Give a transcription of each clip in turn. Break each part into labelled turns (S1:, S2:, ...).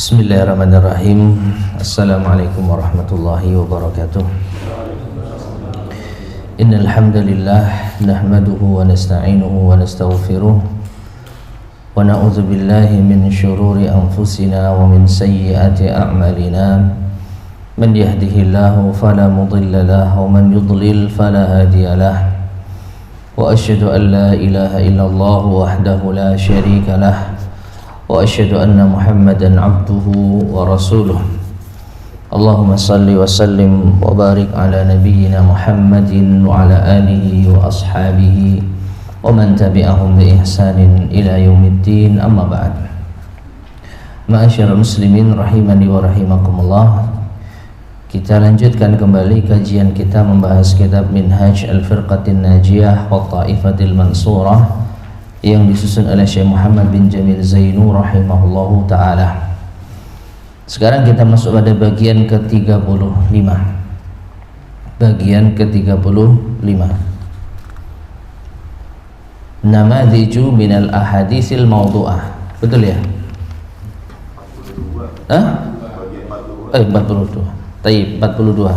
S1: Bismillahirrahmanirrahim. Assalamualaikum warahmatullahi wabarakatuh. Innal hamdalillah nahmaduhu wa nasta'inuhu wa nastaghfiruh wa na'udzu billahi min shururi anfusina wa min sayyiati a'malina. Man yahdihillahu fala mudilla lahu wa man yudlil fala hadiya lahu. Wa asyhadu an la ilaha illallah wahdahu la syarika lahu wa asyhadu anna Muhammadan abduhu wa rasuluh. Allahumma salli wa sallim wa barik ala nabiyyina Muhammadin wa ala alihi wa ashabihi wa man tabi'ahum bi ihsanin ila yaumiddin, amma ba'd. Ma'asyiral muslimin rahimani wa rahimakumullah. Kita lanjutkan kembali kajian kita membahas kitab Minhaj Al-Firqatin Najiyah wa Ta'ifatil Mansurah yang disusun oleh Syekh Muhammad bin Jamil Zainu rahimahullahu ta'ala. Sekarang kita masuk pada bagian ke-35. Bagian ke-35. Namadhiju minal ahaditsil mawdu'ah. Betul ya? 42. Taib, 42.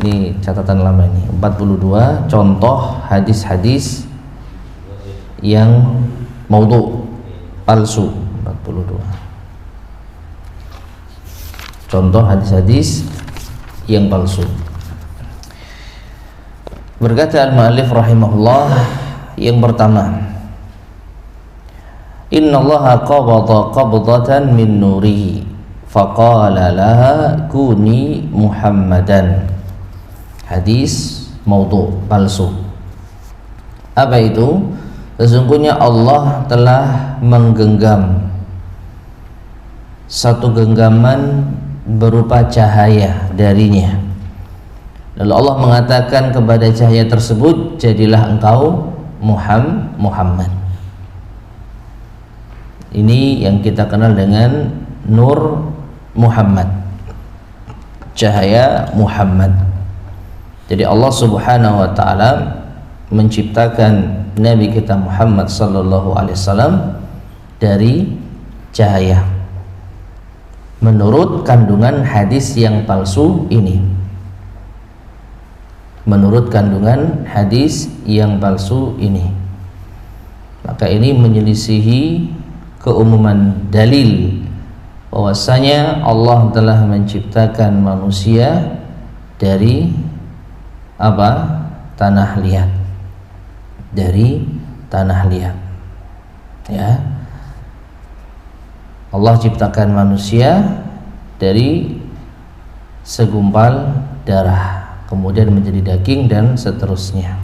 S1: Ini catatan lama ini. 42 contoh hadis-hadis yang maudhu, palsu. 42 contoh hadis-hadis yang palsu. Berkata al-mu'allif rahimahullah, yang pertama, innallaha qabada qabdatan min nurihi faqala laha kuni Muhammadan. Hadis maudhu, palsu. Apa itu? Sesungguhnya Allah telah menggenggam satu genggaman berupa cahaya darinya. Lalu Allah mengatakan kepada cahaya tersebut, jadilah engkau Muhammad. Ini yang kita kenal dengan Nur Muhammad, cahaya Muhammad. Jadi Allah Subhanahu wa ta'ala menciptakan Nabi kita Muhammad sallallahu alaihi wasallam dari cahaya. Menurut kandungan hadis yang palsu ini. Menurut kandungan hadis yang palsu ini. Maka ini menyelisihi keumuman dalil bahwasanya Allah telah menciptakan manusia dari apa? Tanah liat. Dari tanah liat, ya. Allah ciptakan manusia dari segumpal darah, kemudian menjadi daging dan seterusnya.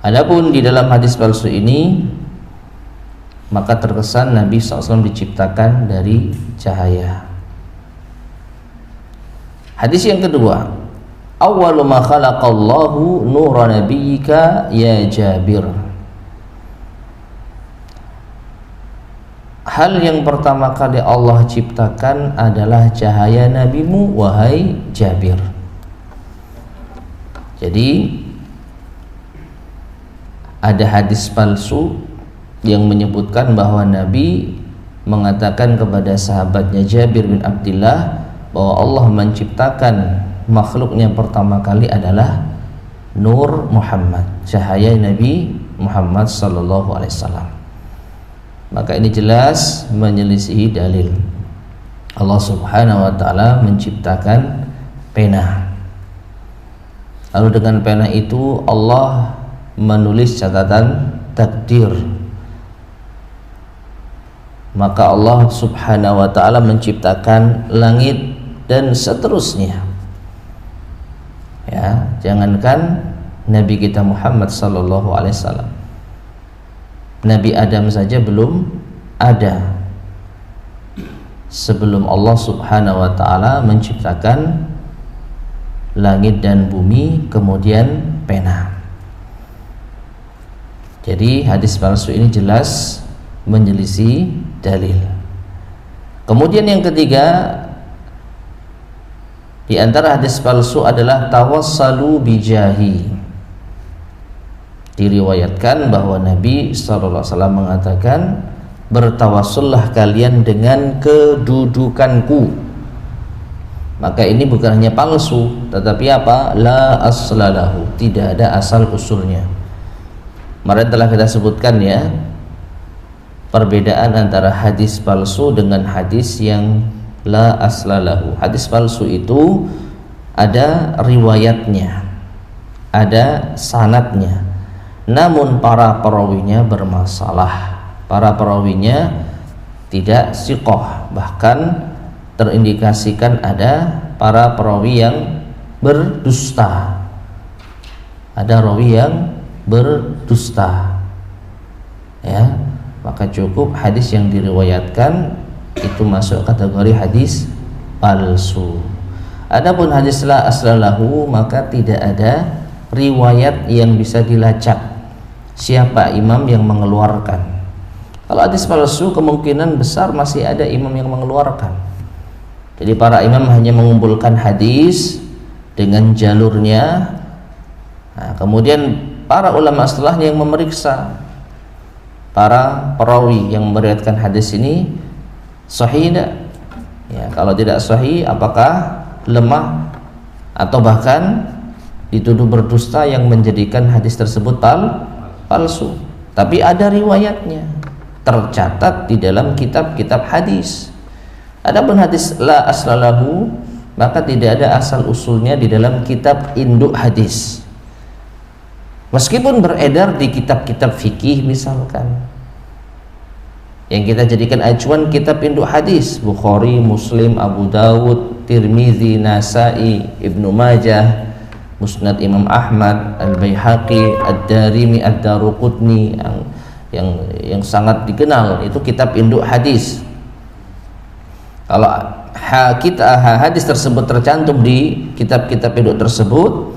S1: Adapun di dalam hadis palsu ini, maka terkesan Nabi SAW diciptakan dari cahaya. Hadis yang kedua, awwalu ma khalaqallahu nura nabiyyika ya Jabir. Hal yang pertama kali Allah ciptakan adalah cahaya nabimu, wahai Jabir. Jadi ada hadis palsu yang menyebutkan bahwa Nabi mengatakan kepada sahabatnya Jabir bin Abdullah bahwa Allah menciptakan makhluknya pertama kali adalah Nur Muhammad, cahaya Nabi Muhammad sallallahu alaihi wasallam. Maka ini jelas menyelisihi dalil. Allah Subhanahu wa taala menciptakan pena. Lalu dengan pena itu Allah menulis catatan takdir. Maka Allah Subhanahu wa taala menciptakan langit dan seterusnya. Ya, jangankan Nabi kita Muhammad sallallahu alaihi wasallam, Nabi Adam saja belum ada sebelum Allah Subhanahu wa taala menciptakan langit dan bumi, kemudian pena. Jadi hadis palsu ini jelas menyelisih dalil. Kemudian yang ketiga, di antara hadis palsu adalah tawassalu bijahi. Diriwayatkan bahwa Nabi SAW mengatakan, bertawassullah kalian dengan kedudukanku. Maka ini bukan hanya palsu, tetapi apa? La aslalahu, tidak ada asal usulnya. Kemarin telah kita sebutkan ya, perbedaan antara hadis palsu dengan hadis yang la aslalahu. Hadis palsu itu ada riwayatnya, ada sanadnya, namun para perawinya bermasalah. Para perawinya tidak siqah, bahkan terindikasikan ada para perawi yang berdusta. Ada rawi yang berdusta. Ya, maka cukup hadis yang diriwayatkan itu masuk kategori hadis palsu. Adapun hadis la aslalahu, maka tidak ada riwayat yang bisa dilacak siapa imam yang mengeluarkan. Kalau hadis palsu kemungkinan besar masih ada imam yang mengeluarkan. Jadi para imam hanya mengumpulkan hadis dengan jalurnya. Nah, kemudian para ulama setelahnya yang memeriksa para perawi yang meriwayatkan hadis ini sahih tidak? Ya, kalau tidak sahih, apakah lemah atau bahkan dituduh berdusta yang menjadikan hadis tersebut palsu. Tapi ada riwayatnya, tercatat di dalam kitab-kitab hadis. Adapun hadis la aslalahu, maka tidak ada asal usulnya di dalam kitab induk hadis. Meskipun beredar di kitab-kitab fikih misalkan, yang kita jadikan acuan kitab induk hadis, Bukhari, Muslim, Abu Dawud, Tirmizi, Nasai, Ibnu Majah, Musnad Imam Ahmad, Al-Baihaqi, Ad-Darimi, Ad-Daruqutni, yang sangat dikenal, itu kitab induk hadis. Kalau hadis tersebut tercantum di kitab-kitab induk tersebut,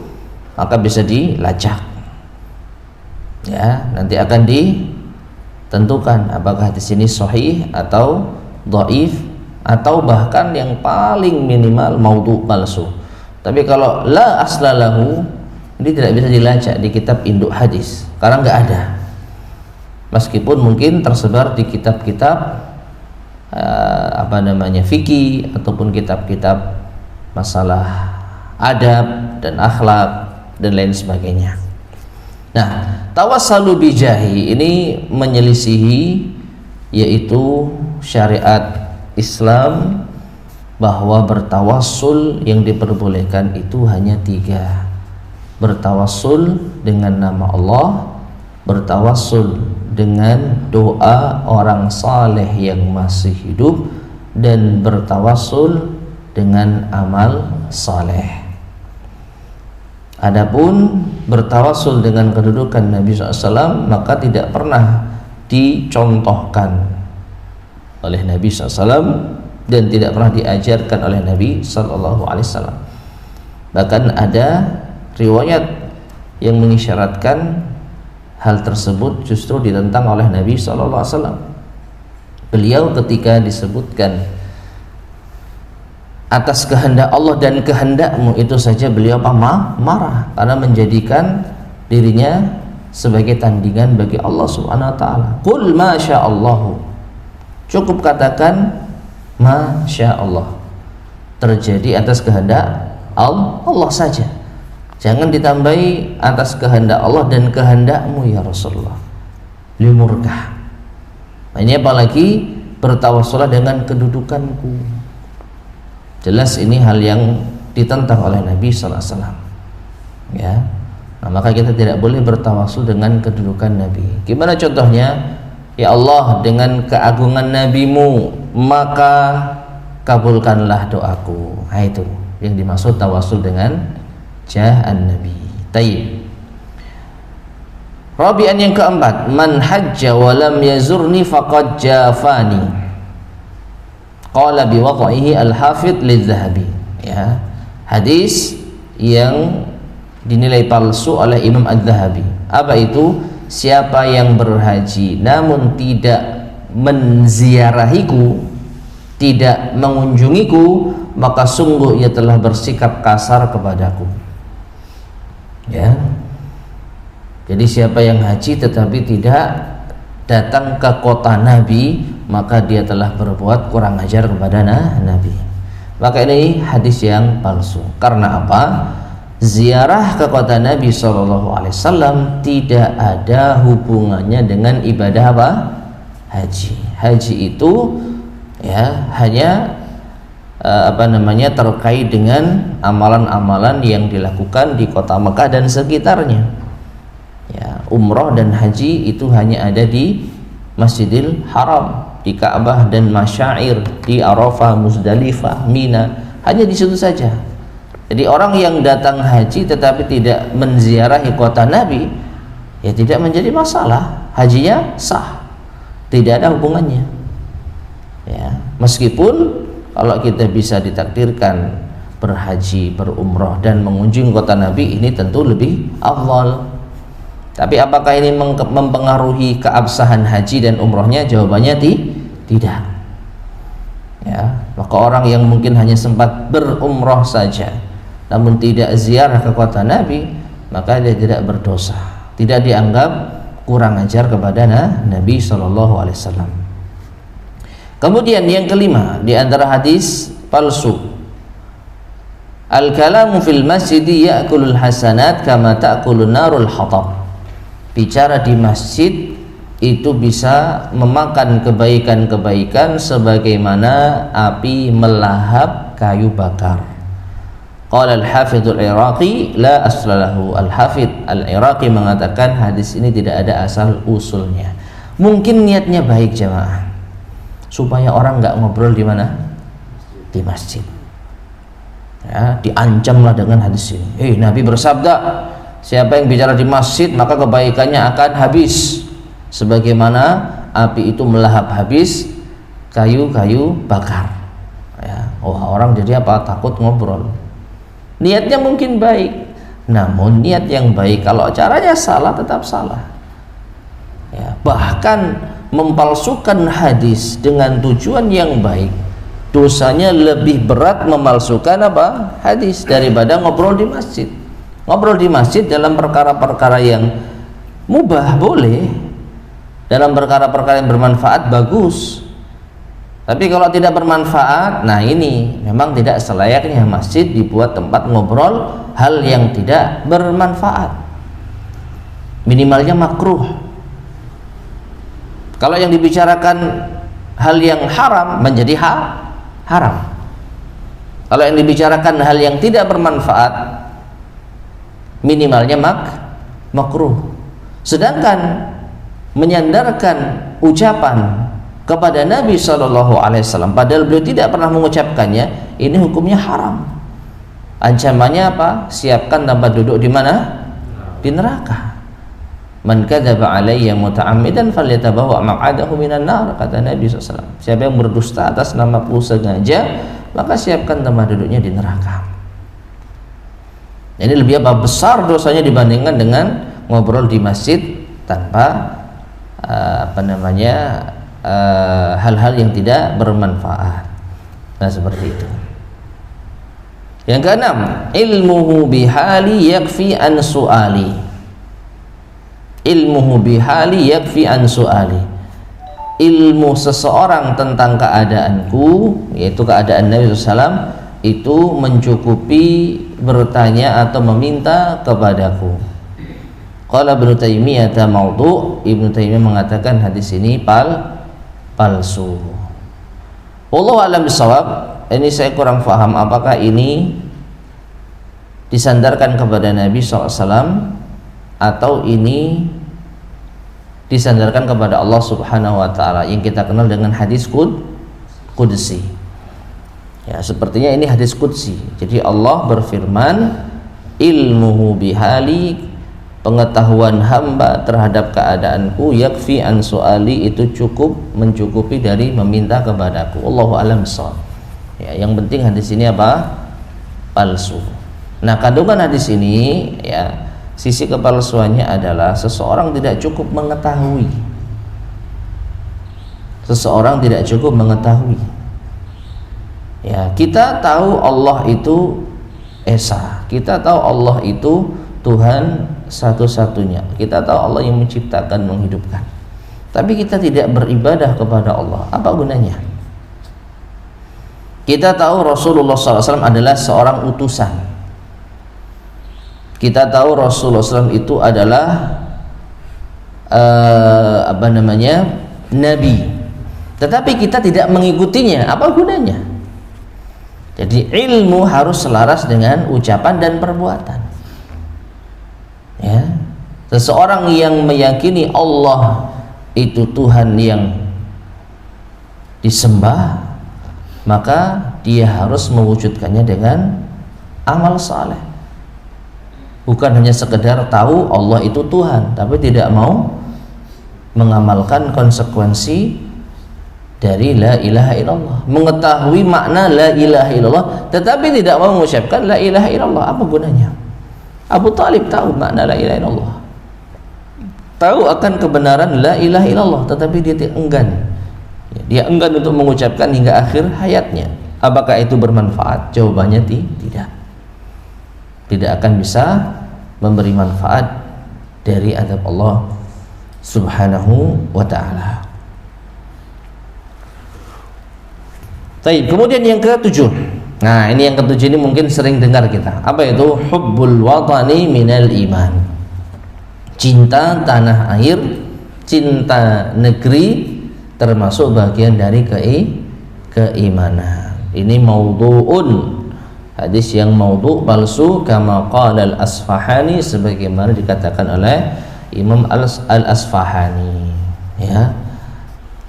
S1: maka bisa dilacak. Ya, nanti akan ditentukan apakah hadis ini sahih atau dhaif, atau bahkan yang paling minimal maudhu, palsu. Tapi kalau la aslalahu, ini tidak bisa dilacak di kitab induk hadis karena nggak ada. Meskipun mungkin tersebar di kitab-kitab fikih ataupun kitab-kitab masalah adab dan akhlak dan lain sebagainya. Nah, tawassalu bijahi ini menyelisihi yaitu syariat Islam, bahwa bertawassul yang diperbolehkan itu hanya 3. Bertawassul dengan nama Allah, bertawassul dengan doa orang saleh yang masih hidup, dan bertawassul dengan amal saleh. Adapun bertawassul dengan kedudukan Nabi SAW, maka tidak pernah dicontohkan oleh Nabi SAW dan tidak pernah diajarkan oleh Nabi SAW. Bahkan ada riwayat yang mengisyaratkan hal tersebut justru ditentang oleh Nabi SAW. Beliau ketika disebutkan atas kehendak Allah dan kehendakmu, itu saja beliau marah karena menjadikan dirinya sebagai tandingan bagi Allah Subhanahu wa taala. Qul ma sya'allahu, cukup katakan masya Allah, terjadi atas kehendak Allah saja. Jangan ditambahi atas kehendak Allah dan kehendakmu ya Rasulullah, limurkah. Ini apalagi bertawassul dengan kedudukanku. Jelas ini hal yang ditentang oleh Nabi SAW. Ya, nah, maka kita tidak boleh bertawassul dengan kedudukan Nabi. Gimana contohnya? Ya Allah, dengan keagungan Nabimu, maka kabulkanlah doaku. Nah, itu yang dimaksud tawassul dengan jahan Nabi. Tayyib. Rabi'an yang keempat, man hajja wa lam yazurni faqad jafani. Qala biwadhihi al-hafidh lidh-Dhahabi. Ya, hadis yang dinilai palsu oleh Imam Adz-Dzahabi. Apa itu? Siapa yang berhaji namun tidak menziarahiku, tidak mengunjungiku, maka sungguh ia telah bersikap kasar kepadaku. Ya. Jadi siapa yang haji tetapi tidak datang ke kota Nabi, maka dia telah berbuat kurang ajar kepada Nabi. Maka ini hadis yang palsu. Karena apa? Ziarah ke kota Nabi SAW tidak ada hubungannya dengan ibadah apa? Haji. Haji itu ya hanya terkait dengan amalan-amalan yang dilakukan di kota Mekah dan sekitarnya. Ya, umroh dan haji itu hanya ada di Masjidil Haram, di Ka'bah dan masyair, di Arafah, Muzdalifah, Mina, hanya di situ saja. Jadi orang yang datang haji tetapi tidak menziarahi kota Nabi, ya tidak menjadi masalah, hajinya sah, tidak ada hubungannya. Ya, meskipun kalau kita bisa ditakdirkan berhaji, berumroh dan mengunjungi kota Nabi, ini tentu lebih afdal. Tapi apakah ini mempengaruhi keabsahan haji dan umrohnya? Jawabannya tidak. Ya, maka orang yang mungkin hanya sempat berumroh saja namun tidak ziarah ke kota Nabi, maka dia tidak berdosa, tidak dianggap kurang ajar kepada Nabi SAW. Kemudian yang kelima di antara hadis palsu, al-kalamu fil masjidi ya'kulul hasanat kama ta'kulun narul hatab. Bicara di masjid itu bisa memakan kebaikan-kebaikan sebagaimana api melahap kayu bakar. Qala al-Hafidz al-Iraqi la asla lahu. Al-Hafidz al-Iraqi mengatakan hadis ini tidak ada asal usulnya. Mungkin niatnya baik jemaah, supaya orang nggak ngobrol di mana? Di masjid. Ya, diancamlah dengan hadis ini. Nabi bersabda, siapa yang bicara di masjid maka kebaikannya akan habis sebagaimana api itu melahap habis kayu-kayu bakar. Ya, orang jadi apa? Takut ngobrol. Niatnya mungkin baik, namun niat yang baik kalau caranya salah tetap salah. Ya, bahkan mempalsukan hadis dengan tujuan yang baik, dosanya lebih berat memalsukan apa? Hadis daripada ngobrol di masjid. Ngobrol di masjid dalam perkara-perkara yang mubah boleh, dalam perkara-perkara yang bermanfaat bagus. Tapi kalau tidak bermanfaat, nah ini memang tidak selayaknya masjid dibuat tempat ngobrol hal yang tidak bermanfaat. Minimalnya makruh. Kalau yang dibicarakan hal yang haram menjadi haram. Kalau yang dibicarakan hal yang tidak bermanfaat, minimalnya makruh. Sedangkan menyandarkan ucapan kepada Nabi SAW padahal beliau tidak pernah mengucapkannya, ini hukumnya haram. Ancamannya apa? Siapkan tempat duduk di mana? Di neraka. Man kadzaba alayya muta'ammidan falyatabawa maq'adahu minan nar, kata Nabi SAW. Siapa yang berdusta atas namaku sengaja, maka siapkan tempat duduknya di neraka. Ini lebih besar dosanya dibandingkan dengan ngobrol di masjid tanpa hal-hal yang tidak bermanfaat. Nah, seperti itu. Yang keenam, ilmuhu bihali yakfi an su'ali. Ilmuhu bihali yakfi an su'ali. Ilmu seseorang tentang keadaanku, yaitu keadaan Nabi SAW, itu mencukupi bertanya atau meminta kepadaku. Qala Ibnu Taimiyah maudhu'. Ibnu Taimiyah mengatakan hadis ini palsu. Wallahu a'lam bishawab. Ini saya kurang paham apakah ini disandarkan kepada Nabi SAW atau ini disandarkan kepada Allah Subhanahu wa taala yang kita kenal dengan hadis qudsi. Ya, sepertinya ini hadis qudsi. Jadi Allah berfirman, ilmuhu bihali, pengetahuan hamba terhadap keadaanku, yakfi an su'ali, itu cukup, mencukupi dari meminta kepadaku. Allahu a'lam bishawab. Ya, yang penting hadis ini apa? Palsu. Nah, kandungan hadis ini, ya, sisi kepalsuannya adalah seseorang tidak cukup mengetahui. Seseorang tidak cukup mengetahui. Ya, kita tahu Allah itu Esa. Kita tahu Allah itu Tuhan satu-satunya. Kita tahu Allah yang menciptakan, menghidupkan. tapi kita tidak beribadah kepada Allah, apa gunanya? Kita tahu Rasulullah SAW adalah seorang utusan. Kita tahu Rasulullah SAW itu adalah nabi. Tetapi kita tidak mengikutinya, apa gunanya? Jadi ilmu harus selaras dengan ucapan dan perbuatan. Ya. Seseorang yang meyakini Allah itu Tuhan yang disembah, maka dia harus mewujudkannya dengan amal saleh. Bukan hanya sekedar tahu Allah itu Tuhan, tapi tidak mau mengamalkan konsekuensi dari la ilaha illallah. Mengetahui makna la ilaha illallah tetapi tidak mau mengucapkan la ilaha illallah, apa gunanya? Abu Talib tahu makna la ilaha illallah, tahu akan kebenaran la ilaha illallah, tetapi dia enggan. Dia enggan untuk mengucapkan hingga akhir hayatnya. Apakah itu bermanfaat? Jawabannya tidak. Tidak akan bisa memberi manfaat dari azab Allah Subhanahu wa ta'ala. Baik, kemudian yang ke-7. Nah, ini yang ke-7 ini mungkin sering dengar kita. Apa itu? Hubbul watani minal iman. Cinta tanah air, cinta negeri termasuk bagian dari keimanan. Ini maudhu'un, hadis yang maudhu' palsu, kama qala al-Asfahani, sebagaimana dikatakan oleh Imam al-Asfahani. Ya.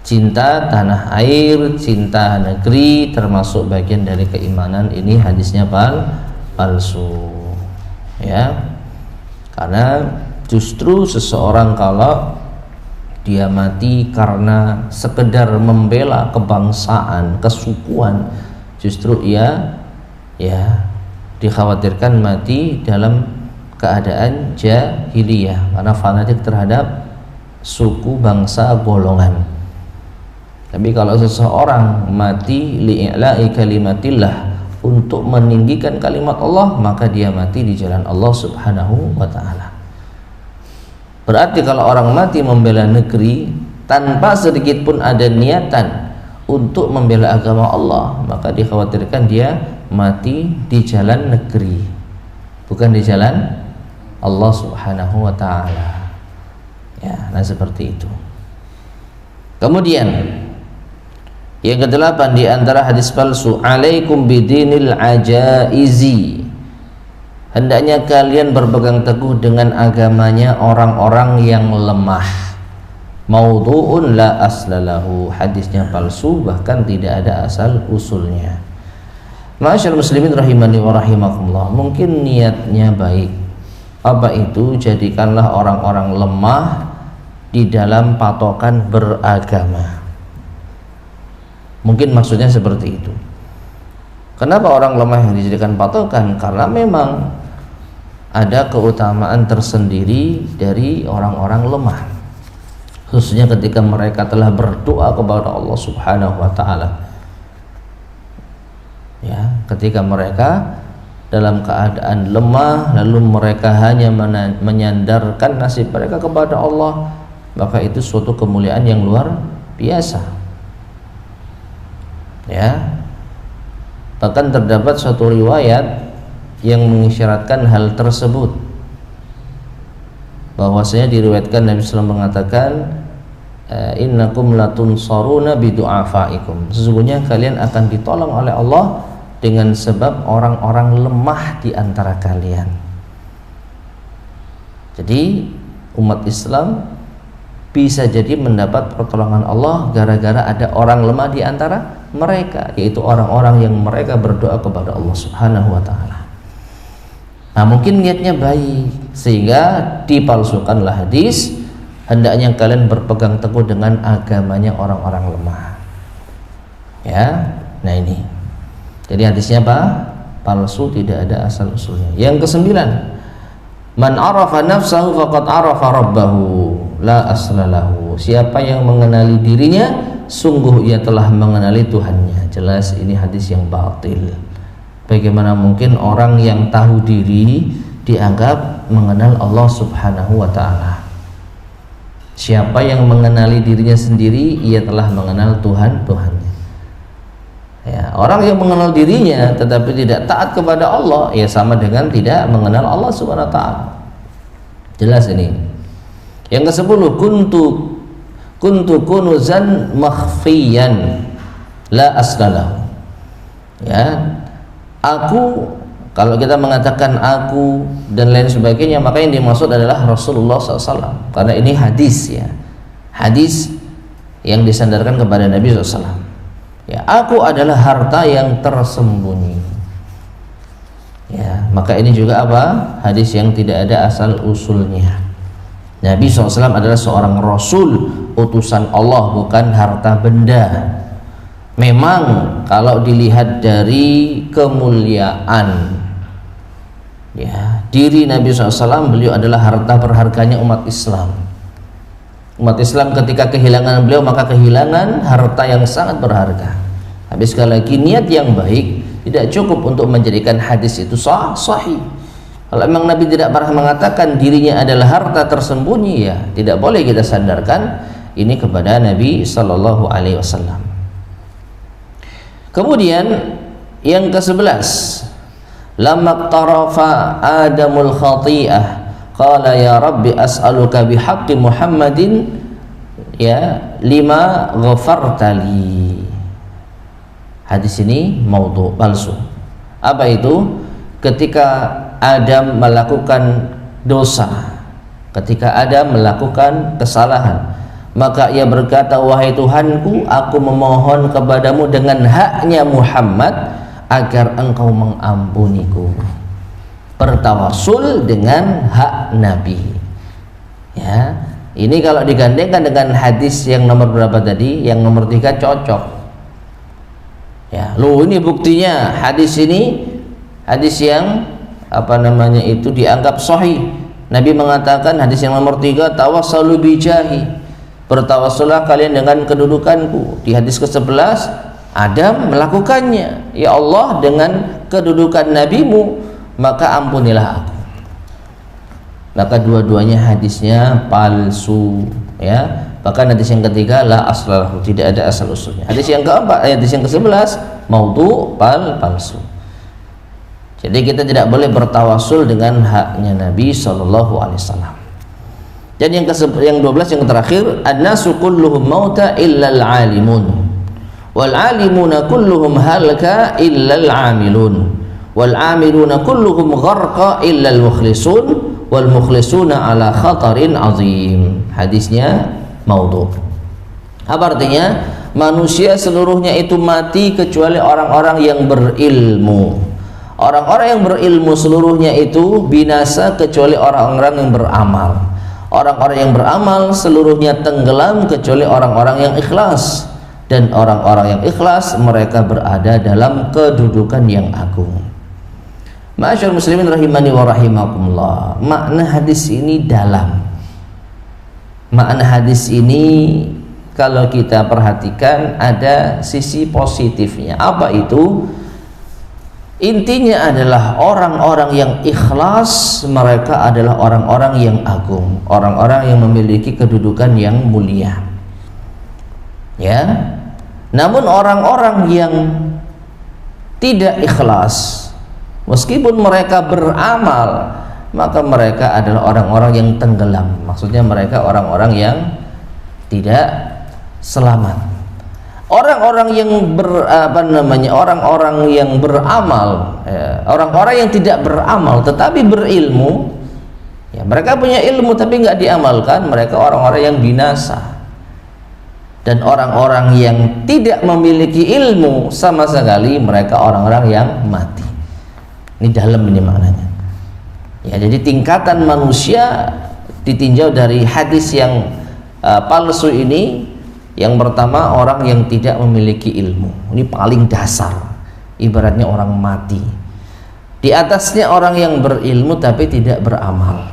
S1: Cinta tanah air, cinta negeri termasuk bagian dari keimanan. Ini hadisnya palsu. Ya. Karena justru seseorang kalau dia mati karena sekedar membela kebangsaan, kesukuan, justru ia dikhawatirkan mati dalam keadaan jahiliyah karena fanatik terhadap suku, bangsa, golongan. Tapi kalau seseorang mati li'i'la'i kalimatillah, untuk meninggikan kalimat Allah, maka dia mati di jalan Allah Subhanahu wa ta'ala. Berarti kalau orang mati membela negeri tanpa sedikit pun ada niatan untuk membela agama Allah, maka dikhawatirkan dia mati di jalan negeri, bukan di jalan Allah Subhanahu wa ta'ala. Ya, nah seperti itu. Kemudian yang ke-8 di antara hadis palsu, alaikum bidinil ajaizi. Hendaknya kalian berpegang teguh dengan agamanya orang-orang yang lemah. Maudhu'un la aslalahu, hadisnya palsu, bahkan tidak ada asal usulnya. Ma'asyar muslimin rahimani wa rahimakumullah, mungkin niatnya baik. Apa itu? Jadikanlah orang-orang lemah di dalam patokan beragama. Mungkin maksudnya seperti itu. Kenapa orang lemah yang dijadikan patokan? Karena memang ada keutamaan tersendiri dari orang-orang lemah, khususnya ketika mereka telah berdoa kepada Allah Subhanahu wa ta'ala. Ya, ketika mereka dalam keadaan lemah, lalu mereka hanya menyandarkan nasib mereka kepada Allah, maka itu suatu kemuliaan yang luar biasa. Ya, bahkan terdapat suatu riwayat yang mengisyaratkan hal tersebut, bahwasanya diriwayatkan Nabi SAW mengatakan, innakum latunsaruna bidu'afaikum, sesungguhnya kalian akan ditolong oleh Allah dengan sebab orang-orang lemah di antara kalian. Jadi umat Islam bisa jadi mendapat pertolongan Allah gara-gara ada orang lemah di antara mereka, yaitu orang-orang yang mereka berdoa kepada Allah Subhanahu wa ta'ala. Nah, mungkin niatnya baik sehingga dipalsukanlah hadis, hendaknya kalian berpegang teguh dengan agamanya orang-orang lemah. Ya, nah ini. Jadi hadisnya apa? Palsu, tidak ada asal usulnya. Yang ke-9, man arafa nafsahu faqad arafa rabbahu la aslalahu. Siapa yang mengenali dirinya, sungguh ia telah mengenali Tuhannya. Jelas ini hadis yang batil. Bagaimana mungkin orang yang tahu diri dianggap mengenal Allah Subhanahu wa ta'ala? Siapa yang mengenali dirinya sendiri, ia telah mengenal Tuhannya. Ya, orang yang mengenal dirinya tetapi tidak taat kepada Allah, ya sama dengan tidak mengenal Allah Subhanahu wa taala. Jelas ini. Yang ke-10, kuntu kunuzan makhfiyan la aslalahu. Ya, aku, kalau kita mengatakan aku dan lain sebagainya, maka yang dimaksud adalah Rasulullah SAW, karena ini hadis, ya, hadis yang disandarkan kepada Nabi SAW. Ya, aku adalah harta yang tersembunyi. Ya, maka ini juga apa? Hadis yang tidak ada asal usulnya. Nabi SAW adalah seorang Rasul, utusan Allah, bukan harta benda. Memang kalau dilihat dari kemuliaan, ya, diri Nabi SAW, beliau adalah harta berharganya umat Islam. Umat Islam ketika kehilangan beliau, maka kehilangan harta yang sangat berharga. Tapi sekali lagi, niat yang baik tidak cukup untuk menjadikan hadis itu sahih. Kalau memang Nabi tidak pernah mengatakan dirinya adalah harta tersembunyi, ya tidak boleh kita sandarkan ini kepada Nabi Sallallahu Alaihi Wasallam. Kemudian yang ke-11, lamma tarafa adamul khati'ah qala ya rabbi as'aluka bihaqqi Muhammadin ya lima ghafartali. Hadis ini maudhu, palsu. Apa itu? Ketika Adam melakukan dosa, ketika Adam melakukan kesalahan, maka ia berkata, wahai Tuhanku, aku memohon kepadamu dengan haknya Muhammad agar engkau mengampuniku. Bertawassul dengan hak Nabi. Ya, ini kalau digandengkan dengan hadis yang nomor berapa tadi? Yang nomor 3 cocok. Ya, loh ini buktinya hadis ini, hadis yang itu dianggap sahih. Nabi mengatakan, hadis yang nomor 3, tawassalu bijahi, bertawassullah kalian dengan kedudukanku. Di hadis ke-11, Adam melakukannya, ya Allah, dengan kedudukan nabimu, maka ampunilah aku. Maka dua-duanya hadisnya palsu, ya. Bahkan hadis yang ketiga, la aslalahu, tidak ada asal usulnya. Hadis yang keempat, hadis yang ke-11, maudhu, palsu. Jadi kita tidak boleh bertawassul dengan haknya Nabi Sallallahu Alaihi Wasallam. Dan yang 12 yang terakhir, an-nasu kulluhum mauta illa al-alimun wal alimuna kulluhum halaka illa al-amilun wal amiluna kulluhum gharqa illa al-mukhlisun wal mukhlisuna ala khatarin azim. Hadisnya maudhu. Apa artinya? Manusia seluruhnya itu mati kecuali orang-orang yang berilmu. Orang-orang yang berilmu seluruhnya itu binasa kecuali orang-orang yang beramal. Orang-orang yang beramal seluruhnya tenggelam kecuali orang-orang yang ikhlas, dan orang-orang yang ikhlas mereka berada dalam kedudukan yang agung. Ma'asyarul muslimin rahimani wa rahimakumullah. Makna hadis ini dalam. Makna hadis ini kalau kita perhatikan ada sisi positifnya. Apa itu? Intinya adalah orang-orang yang ikhlas mereka adalah orang-orang yang agung, orang-orang yang memiliki kedudukan yang mulia. Ya. Namun orang-orang yang tidak ikhlas, meskipun mereka beramal, maka mereka adalah orang-orang yang tenggelam. Maksudnya mereka orang-orang yang tidak selamat. Orang-orang yang orang-orang yang beramal, ya, orang-orang yang tidak beramal tetapi berilmu, ya, mereka punya ilmu tapi nggak diamalkan, mereka orang-orang yang binasa. Dan orang-orang yang tidak memiliki ilmu sama sekali, mereka orang-orang yang mati. Ini dalam ini maknanya. Ya, jadi tingkatan manusia ditinjau dari hadis yang palsu ini. Yang pertama, orang yang tidak memiliki ilmu. Ini paling dasar, ibaratnya orang mati. Di atasnya orang yang berilmu tapi tidak beramal.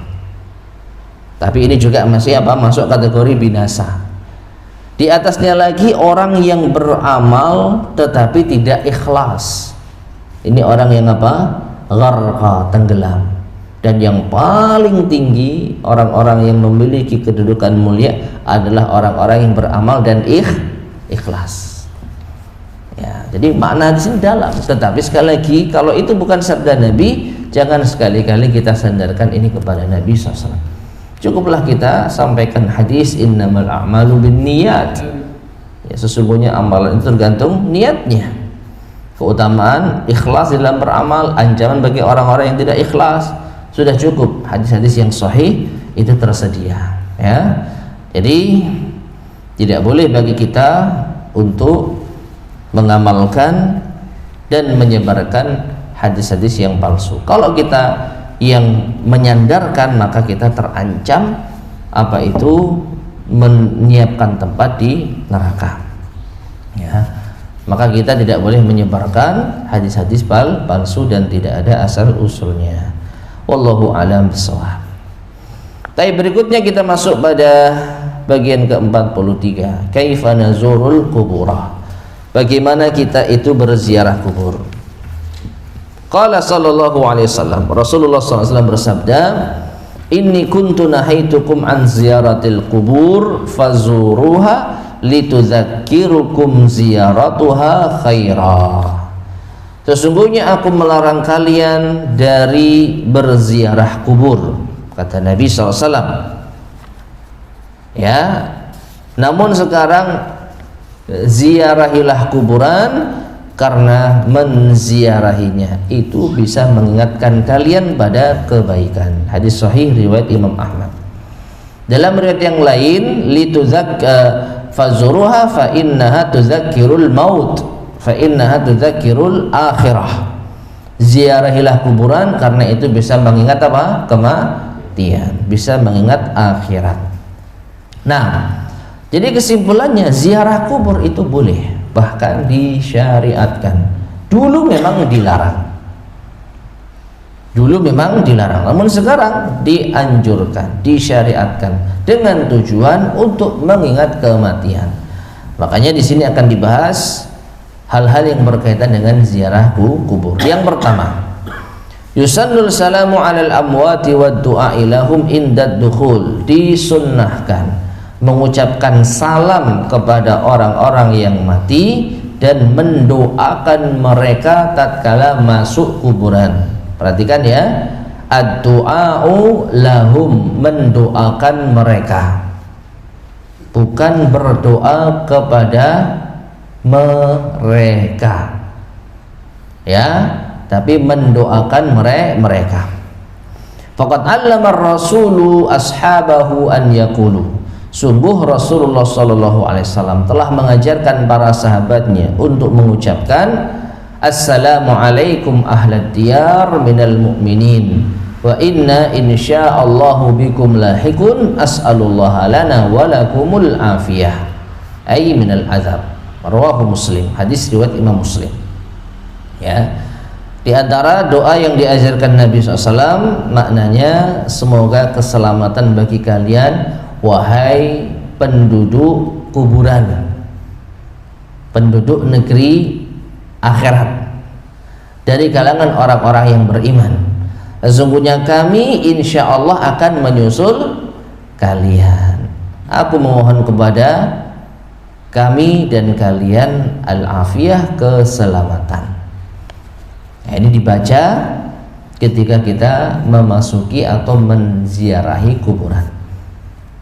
S1: Tapi ini juga masih masuk kategori binasa. Di atasnya lagi orang yang beramal tetapi tidak ikhlas. Ini orang yang gharqa, tenggelam. Dan yang paling tinggi orang-orang yang memiliki kedudukan mulia adalah orang-orang yang beramal dan ikhlas. Ya, jadi makna di sini dalam. Tetapi sekali lagi, kalau itu bukan sabda Nabi, jangan sekali-kali kita sandarkan ini kepada Nabi SAW. Cukuplah kita sampaikan hadis innamal a'malu binniyat. Ya, sesungguhnya amalan itu tergantung niatnya. Keutamaan ikhlas dalam beramal, ancaman bagi orang-orang yang tidak ikhlas, sudah cukup. Hadis-hadis yang sahih itu tersedia, ya. Jadi tidak boleh bagi kita untuk mengamalkan dan menyebarkan hadis-hadis yang palsu. Kalau kita yang menyandarkan, maka kita terancam apa itu menyiapkan tempat di neraka, ya. Maka kita tidak boleh menyebarkan hadis-hadis palsu dan tidak ada asal usulnya. Wallahu a'lam bishawab. Tapi berikutnya kita masuk pada bagian ke-43. Kaifa nazurul kuburah. Bagaimana kita itu berziarah kubur. Qala sallallahu alaihi wasallam, Rasulullah SAW bersabda, inni kuntu nahaitukum an ziyaratil kubur fazuruha litudzakirukum ziyaratuha khairah. Sesungguhnya aku melarang kalian dari berziarah kubur, kata Nabi SAW. Ya, namun sekarang ziarahilah kuburan, karena menziarahinya itu bisa mengingatkan kalian pada kebaikan. Hadis sahih riwayat Imam Ahmad. Dalam riwayat yang lain, fazuruha fa innaha tudzakirul maut. Fa innaha tudzakirul akhirah. Ziarahilah kuburan karena itu bisa mengingat apa? Kematian, bisa mengingat akhirat. Nah, jadi kesimpulannya ziarah kubur itu boleh, bahkan disyariatkan. Dulu memang dilarang. Dulu memang dilarang, namun sekarang dianjurkan, disyariatkan dengan tujuan untuk mengingat kematian. Makanya di sini akan dibahas hal-hal yang berkaitan dengan ziarah kubur. Yang pertama, yusannul salamu 'alal amwati wad du'a ilahum indad dukhul. Disunnahkan mengucapkan salam kepada orang-orang yang mati dan mendoakan mereka tatkala masuk kuburan. Perhatikan ya, ad-du'a'u lahum, mendoakan mereka, bukan berdoa kepada mereka, ya, tapi mendoakan mereka. Faqad 'allama ar-rasulu ashabahu an yaqulu. Sungguh Rasulullah sallallahu alaihi wasallam telah mengajarkan para sahabatnya untuk mengucapkan assalamualaikum ahlad diyar minal mu'minin wa inna insyaallahu bikum lahikun as'alullaha lana wa lakumul afiyah ay minal azab. Rawahu Muslim. Hadis riwayat Imam Muslim. Ya. Di antara doa yang diajarkan Nabi SAW maknanya, semoga keselamatan bagi kalian wahai penduduk kuburan, penduduk negeri akhirat, dari kalangan orang-orang yang beriman. Sesungguhnya kami insya Allah akan menyusul kalian. Aku memohon kepada kami dan kalian al-afiyah, keselamatan. Nah, ini dibaca ketika kita memasuki atau menziarahi kuburan.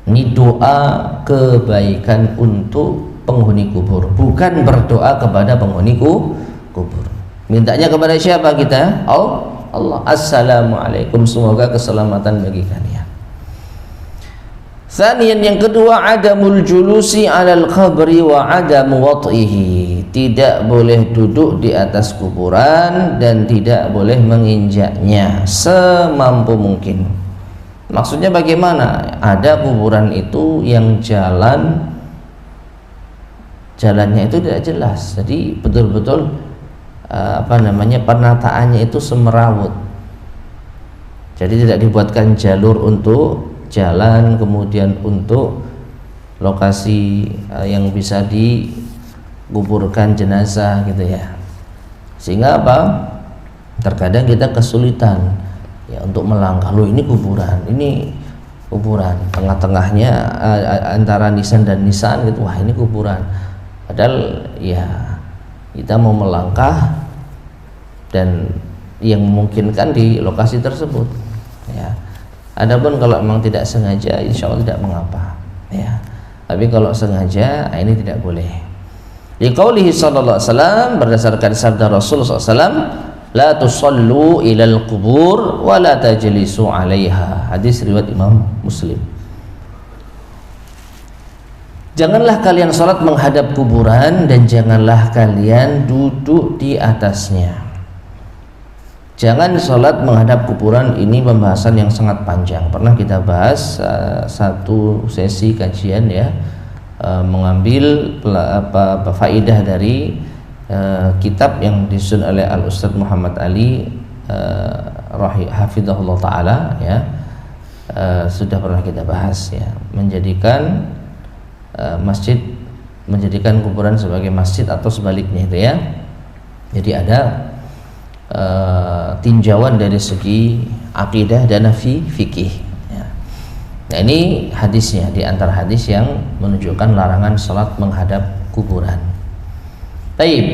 S1: Ini doa kebaikan untuk penghuni kubur, bukan berdoa kepada penghuni kubur. Mintanya kepada siapa kita? Allah. Assalamualaikum, semoga keselamatan bagi kalian. Tsaniyan, yang kedua, adamul julusi 'alal qabri wa adamu wat'ihi. Tidak boleh duduk di atas kuburan dan tidak boleh menginjaknya semampu mungkin. Maksudnya bagaimana? Ada kuburan itu yang jalannya itu tidak jelas. Jadi betul-betul penataannya itu semerawut. Jadi tidak dibuatkan jalur untuk jalan, kemudian untuk lokasi yang bisa dikuburkan jenazah gitu ya. Sehingga apa? Terkadang kita kesulitan. ya untuk melangkah. Loh, ini kuburan, tengah-tengahnya antara nisan dan nisan gitu, wah ini kuburan. Padahal ya kita mau melangkah dan yang memungkinkan di lokasi tersebut ya. Adapun kalau memang tidak sengaja, insya Allah tidak mengapa ya. Tapi kalau sengaja, ini tidak boleh. Liqaulihi sallallahu alaihi wasallam, berdasarkan sabda Rasulullah SAW, la tusallu ilal qubur wa la tajlisu 'alaiha. Hadis riwayat Imam Muslim. Janganlah kalian salat menghadap kuburan dan janganlah kalian duduk di atasnya. Jangan salat menghadap kuburan, ini pembahasan yang sangat panjang. Pernah kita bahas satu sesi kajian ya, mengambil faidah dari kitab yang disusun oleh Al-Ustadz Muhammad Ali hafizahullah ta'ala ya, sudah pernah kita bahas ya, menjadikan menjadikan kuburan sebagai masjid atau sebaliknya itu ya. Jadi ada tinjauan dari segi akidah dan fikih ya. Nah, ini hadisnya, di antara hadis yang menunjukkan larangan salat menghadap kuburan. Taib.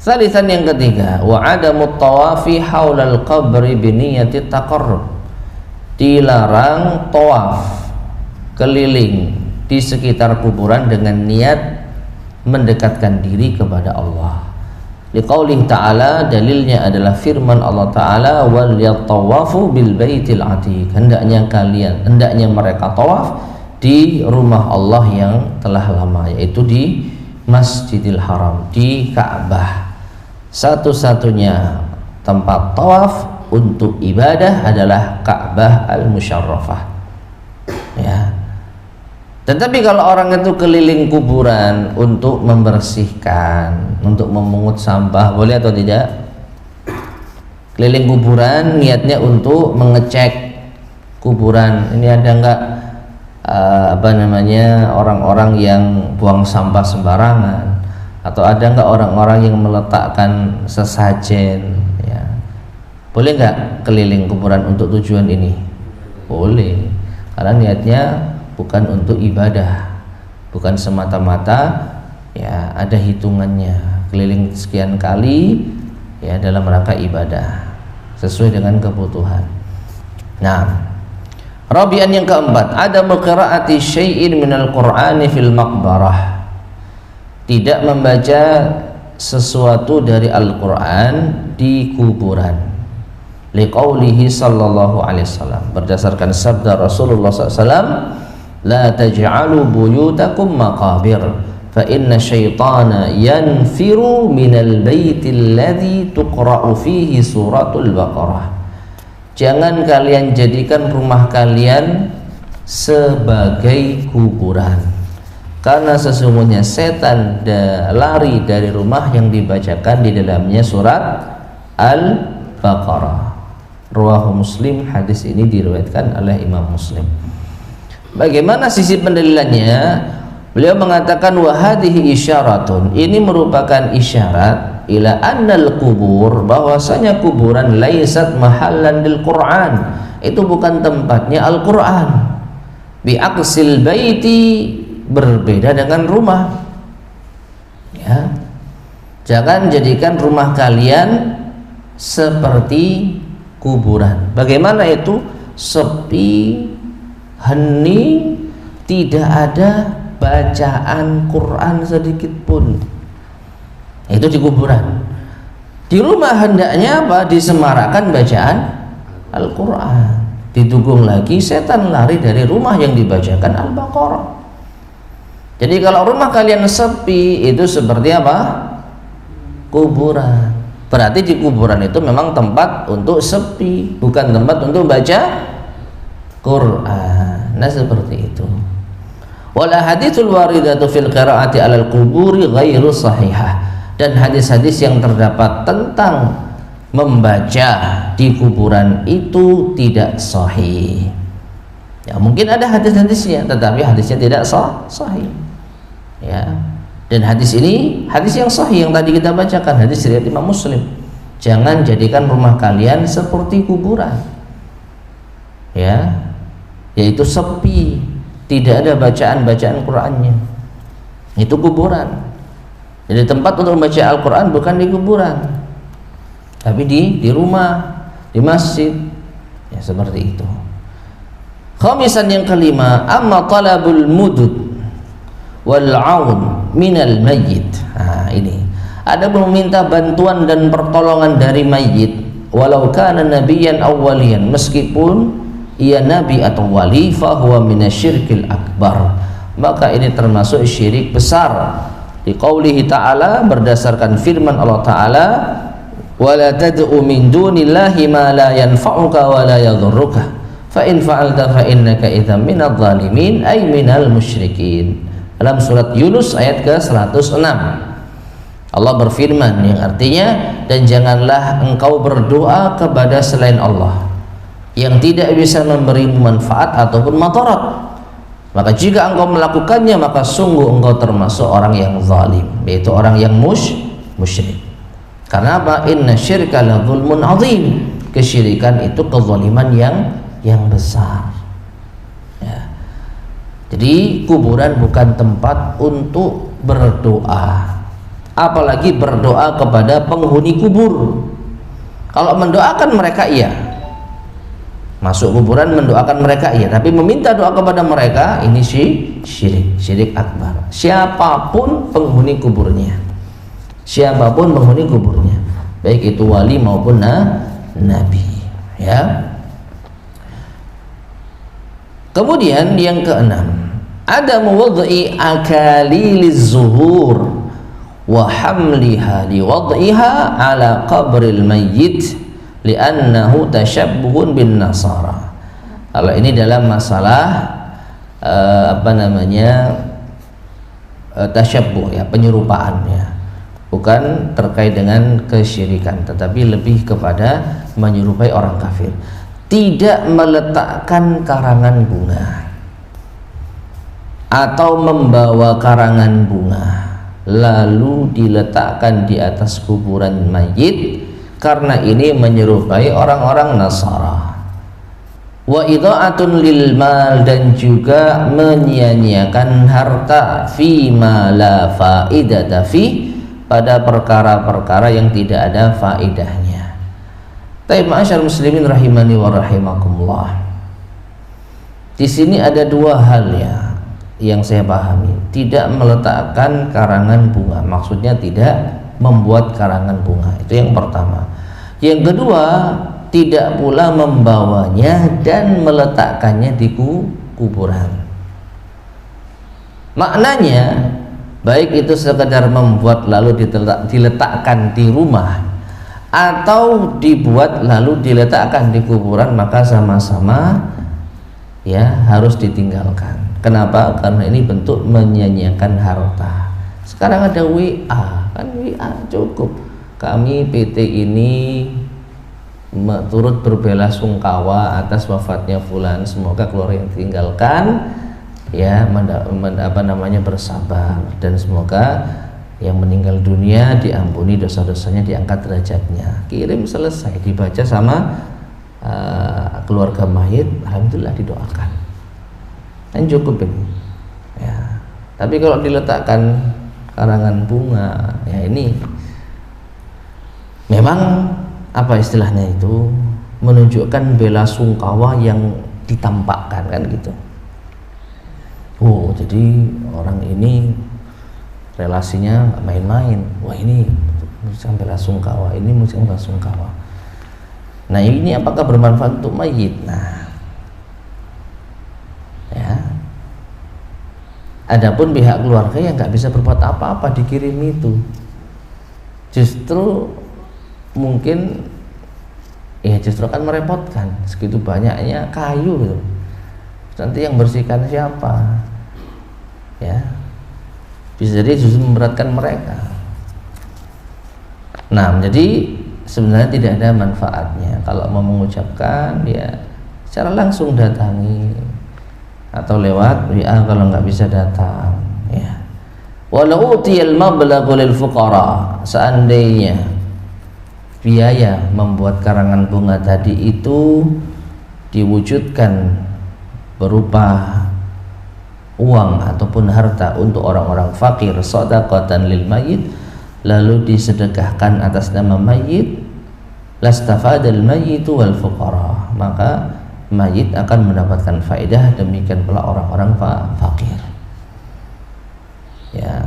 S1: Salisan yang ketiga, wa adamut tawafi haulal qabri biniyati taqarrub. Dilarang tawaf keliling di sekitar kuburan dengan niat mendekatkan diri kepada Allah. Liqaulih ta'ala, dalilnya adalah firman Allah Ta'ala, wal yatawafu bil baitil atiq. Hendaknya mereka tawaf di rumah Allah yang telah lama, yaitu di Masjidil Haram, di Ka'bah. Satu-satunya tempat tawaf untuk ibadah adalah Ka'bah al-Musyarrafah ya. Tetapi kalau orang itu keliling kuburan untuk membersihkan, untuk memungut sampah, boleh atau tidak? Keliling kuburan niatnya untuk mengecek kuburan, ini ada enggak orang-orang yang buang sampah sembarangan, atau ada enggak orang-orang yang meletakkan sesajen ya. Boleh enggak keliling kuburan untuk tujuan ini? Boleh, karena niatnya bukan untuk ibadah, bukan semata-mata ya ada hitungannya, keliling sekian kali ya dalam rangka ibadah sesuai dengan kebutuhan. Nah, rabi'an yang keempat, ada qiraati syai'in minal qur'ani fil maqbarah. Tidak membaca sesuatu dari Al-Qur'an di kuburan. Liqaulihi sallallahu alaihi wasallam, berdasarkan sabda Rasulullah SAW, la taj'alu buyutakum maqabir fa inna syaitana yanfiru minal baitil ladzi tuqra'u fihi suratul Baqarah. Jangan kalian jadikan rumah kalian sebagai kuburan, karena sesungguhnya setan lari dari rumah yang dibacakan di dalamnya surat Al-Baqarah. Rawahu Muslim, hadis ini diriwayatkan oleh Imam Muslim. Bagaimana sisi pendalilannya? Beliau mengatakan wa hadhihi isyaratun, ini merupakan isyarat ila annal kubur, bahwasanya kuburan laisat mahallan lil Qur'an, itu bukan tempatnya Al-Qur'an. Bi aqsil baiti, berbeda dengan rumah ya. Jangan jadikan rumah kalian seperti kuburan. Bagaimana itu? Sepi, hening, tidak ada bacaan Quran sedikit pun. Itu di kuburan. Di rumah hendaknya apa? Disemarakan bacaan Al-Quran. Didukung lagi, setan lari dari rumah yang dibacakan Al-Baqarah. Jadi kalau rumah kalian sepi, itu seperti apa? Kuburan. Berarti di kuburan itu memang tempat untuk sepi, bukan tempat untuk baca Quran. Nah, seperti itu. Wal haditsul waridatu fil qiraati 'alal quburi ghairu sahihah, dan hadis-hadis yang terdapat tentang membaca di kuburan itu tidak sahih. Ya, mungkin ada hadis-hadisnya, tetapi hadisnya tidak sahih. Ya. Dan hadis ini hadis yang sahih yang tadi kita bacakan, hadis riwayat Imam Muslim. Jangan jadikan rumah kalian seperti kuburan, ya, yaitu sepi, tidak ada bacaan Qur'annya. Itu kuburan. Jadi tempat untuk membaca Al-Quran bukan di kuburan, tapi di rumah, di masjid, ya seperti itu. Khamisan, yang kelima, amma talabul mudud wal aun minal mayyit. Nah, ini ada meminta bantuan dan pertolongan dari mayit, walau kana nabiyyan aw waliyan, meskipun ia nabi atau wali, fa huwa minasyirkil akbar, maka ini termasuk syirik besar. Di qaulihi ta'ala, berdasarkan firman Allah Ta'ala, wala tad'u min dunillahi ma la yanfa'uka wa la yadhurruka fa in fa'alta fa innaka idzam minadh dhalimin ay minal musyrikin. Dalam surat Yunus ayat ke-106 Allah berfirman, yang artinya, dan janganlah engkau berdoa kepada selain Allah yang tidak bisa memberi manfaat ataupun madarat. Maka jika engkau melakukannya, maka sungguh engkau termasuk orang yang zalim, yaitu orang yang musyrik. Karena apa? Inna syirka la zulmun azim. Kesyirikan itu kezaliman yang besar. Ya. Jadi kuburan bukan tempat untuk berdoa, apalagi berdoa kepada penghuni kubur. Kalau mendoakan mereka iya, masuk kuburan mendoakan mereka iya, tapi meminta doa kepada mereka, ini syirik akbar. Siapapun penghuni kuburnya, baik itu wali maupun nabi, ya. Kemudian yang keenam, ada muwadhi akaliliz zuhur wa hamliha liwad'iha ala qabril mayyit li'annahu tashabbuhun bin nasara. Kalau ini dalam masalah tasyabbuh, ya, penyerupaan, ya, bukan terkait dengan kesyirikan, tetapi lebih kepada menyerupai orang kafir. Tidak meletakkan karangan bunga atau membawa karangan bunga lalu diletakkan di atas kuburan mayit, karena ini menyerupai orang-orang Nasara. Wa idha'atun lil mal, dan juga menyia-nyiakan harta, fi ma la faidata fi, pada perkara-perkara yang tidak ada faidahnya. Taib ma'asyar muslimin rahimani wa rahimakumullah. Di sini ada dua hal, ya, yang saya pahami. Tidak meletakkan karangan bunga, maksudnya tidak membuat karangan bunga, itu yang pertama. Yang kedua, tidak pula membawanya dan meletakkannya di kuburan. Maknanya, baik itu sekedar membuat lalu diletakkan di rumah, atau dibuat lalu diletakkan di kuburan, maka sama-sama, ya, harus ditinggalkan. Kenapa? Karena ini bentuk menyia-nyiakan harta. Sekarang ada WA, kan WA cukup. Kami PT ini turut berbelasungkawa atas wafatnya fulan, semoga keluarga yang ditinggalkan, ya, bersabar, dan semoga yang meninggal dunia diampuni dosa-dosanya, diangkat derajatnya. Kirim, selesai, dibaca sama keluarga mayit, alhamdulillah didoakan, dan cukup ini, ya. Tapi kalau diletakkan karangan bunga, ya, ini memang apa istilahnya itu, menunjukkan bela sungkawa yang ditampakkan, kan gitu. Oh, jadi orang ini relasinya nggak main-main. Wah, ini musim bela sungkawa, ini musim bela sungkawa. Nah, ini apakah bermanfaat untuk mayit? Nah, ya. Adapun pihak keluarga yang nggak bisa berbuat apa-apa, dikirim itu, justru mungkin, ya, justru akan merepotkan. Segitu banyaknya kayu gitu, nanti yang bersihkan siapa, ya, bisa jadi justru memberatkan mereka. Nah, jadi sebenarnya tidak ada manfaatnya kalau mau mengucapkan, ya, secara langsung datangi, atau lewat WA kalau nggak bisa datang, ya. Walau utiyal mablaghu lil fuqara, seandainya biaya membuat karangan bunga tadi itu diwujudkan berupa uang ataupun harta untuk orang-orang fakir, shadaqatan lil mayyit, lalu disedekahkan atas nama mayyit, lastafadal mayyitu wal fuqara, maka mayyit akan mendapatkan faedah, demikian pula orang-orang fakir. Ya.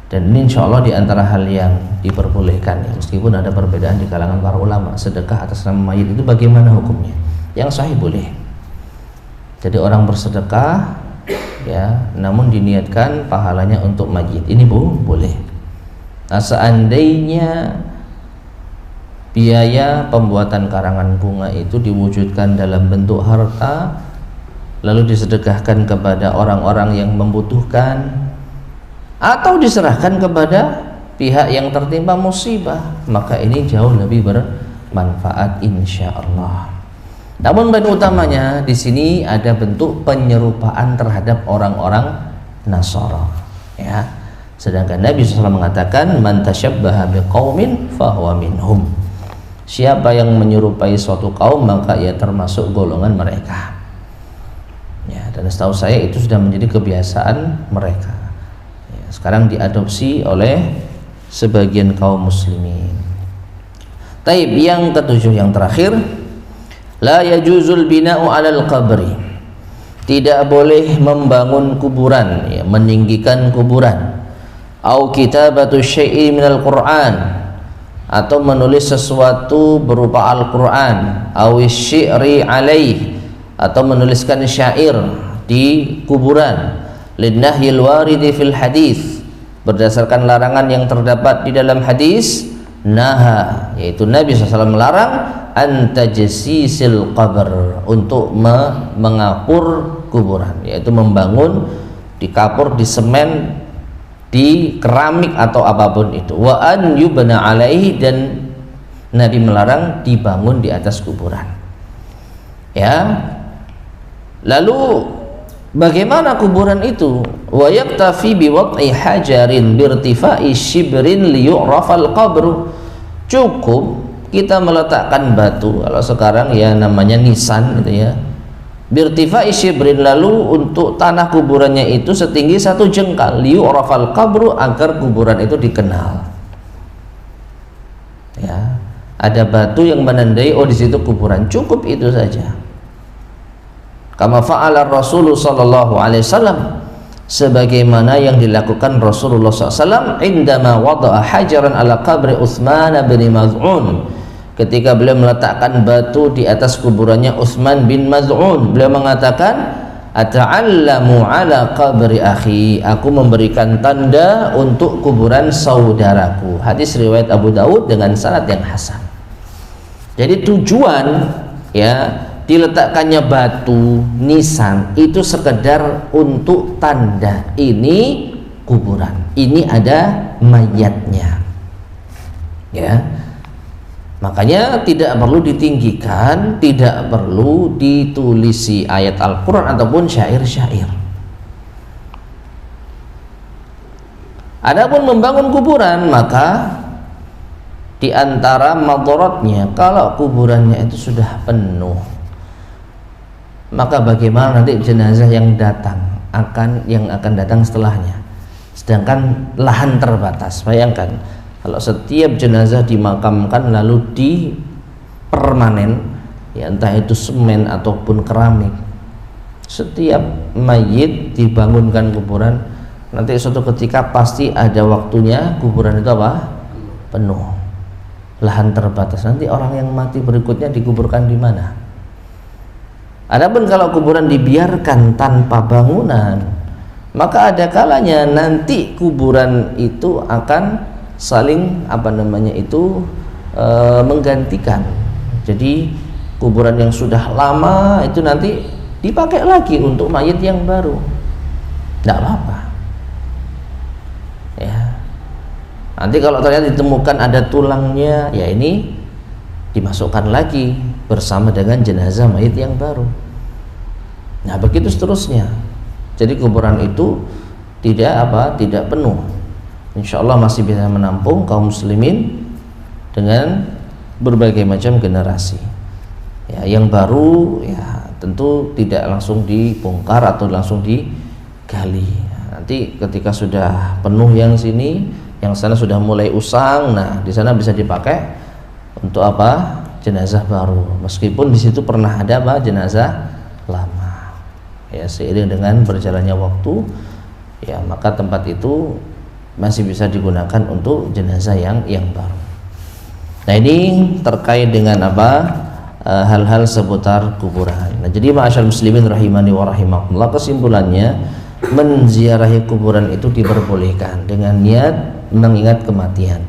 S1: Dan ini insya Allah diantara hal yang diperbolehkan, ya, meskipun ada perbedaan di kalangan para ulama. Sedekah atas nama mayit itu bagaimana hukumnya? Yang sahih boleh. Jadi orang bersedekah, ya, namun diniatkan pahalanya untuk mayit, ini boleh. Nah, seandainya biaya pembuatan karangan bunga itu diwujudkan dalam bentuk harta, lalu disedekahkan kepada orang-orang yang membutuhkan, atau diserahkan kepada pihak yang tertimpa musibah, maka ini jauh lebih bermanfaat insya Allah. Namun poin utamanya di sini ada bentuk penyerupaan terhadap orang-orang Nasara, ya. Sedangkan Nabi SAW mengatakan, man tasyabbaha biqaumin fahuwa minhum. Siapa yang menyerupai suatu kaum maka ia termasuk golongan mereka. Ya, dan setahu saya itu sudah menjadi kebiasaan mereka. Ya, sekarang diadopsi oleh sebagian kaum muslimin. Taib, yang ketujuh, yang terakhir, la yajuzul bina'u 'alal qabri. Tidak boleh membangun kuburan, ya, meninggikan kuburan. Au kitabatu syai'in minal Qur'an, atau menulis sesuatu berupa Al-Qur'an, au syi'ri alaih, atau menuliskan syair di kuburan, linnahyil waridi fil hadis, berdasarkan larangan yang terdapat di dalam hadis. Naha, yaitu Nabi SAW melarang antajsisil qabr, untuk mengapur kuburan, yaitu membangun di kapur, di semen, di keramik atau apapun itu. Wa an yubna alaihi, dan Nabi melarang dibangun di atas kuburan. Ya. Lalu bagaimana kuburan itu? Wa yaktafi bi wad'i hajarin birtifa'i shibrin liyu'rafal qabru. Cukup kita meletakkan batu, kalau sekarang ya namanya nisan gitu ya, birtifa'i shibrin, lalu untuk tanah kuburannya itu setinggi 1 jengkal, liyu'rafal qabru, agar kuburan itu dikenal. Ya, ada batu yang menandai, oh di situ kuburan, cukup itu saja. Kama fa'ala Rasulullah sallallahu alaihi wasallam, sebagaimana yang dilakukan Rasulullah SAW indama wada'a hajaran ala qabri Utsman bin Maz'un, ketika beliau meletakkan batu di atas kuburannya Utsman bin Maz'un. Beliau mengatakan, ata'allamu ala qabri akhi, aku memberikan tanda untuk kuburan saudaraku. Hadis riwayat Abu Daud dengan sanad yang hasan. Jadi tujuan, ya, diletakkannya batu nisan itu sekedar untuk tanda ini kuburan, ini ada mayatnya, ya. Makanya tidak perlu ditinggikan, tidak perlu ditulisi ayat Al-Quran ataupun syair-syair. Adapun membangun kuburan, maka di antara madaratnya, kalau kuburannya itu sudah penuh, maka bagaimana nanti jenazah yang akan datang setelahnya, sedangkan lahan terbatas. Bayangkan kalau setiap jenazah dimakamkan lalu dipermanen, ya, entah itu semen ataupun keramik, setiap mayit dibangunkan kuburan, nanti suatu ketika pasti ada waktunya kuburan itu apa? Penuh, lahan terbatas. Nanti orang yang mati berikutnya dikuburkan di mana? Adapun kalau kuburan dibiarkan tanpa bangunan, maka ada kalanya nanti kuburan itu akan saling menggantikan. Jadi kuburan yang sudah lama itu nanti dipakai lagi untuk mayit yang baru, tidak apa-apa, ya. Nanti kalau ternyata ditemukan ada tulangnya, ya ini dimasukkan lagi bersama dengan jenazah mayit yang baru. Nah, begitu seterusnya. Jadi kuburan itu tidak penuh. Insya Allah masih bisa menampung kaum muslimin dengan berbagai macam generasi. Ya, yang baru ya tentu tidak langsung dibongkar atau langsung digali. Nanti ketika sudah penuh yang sini, yang sana sudah mulai usang, nah di sana bisa dipakai untuk apa? Jenazah baru. Meskipun di situ pernah ada apa? Jenazah lama. Ya, seiring dengan berjalannya waktu, ya maka tempat itu masih bisa digunakan untuk jenazah yang baru. Nah, ini terkait dengan apa? Hal-hal seputar kuburan. Nah, jadi ma'asyar muslimin rahimani wa rahimakumullah, kesimpulannya menziarahi kuburan itu diperbolehkan dengan niat mengingat kematian.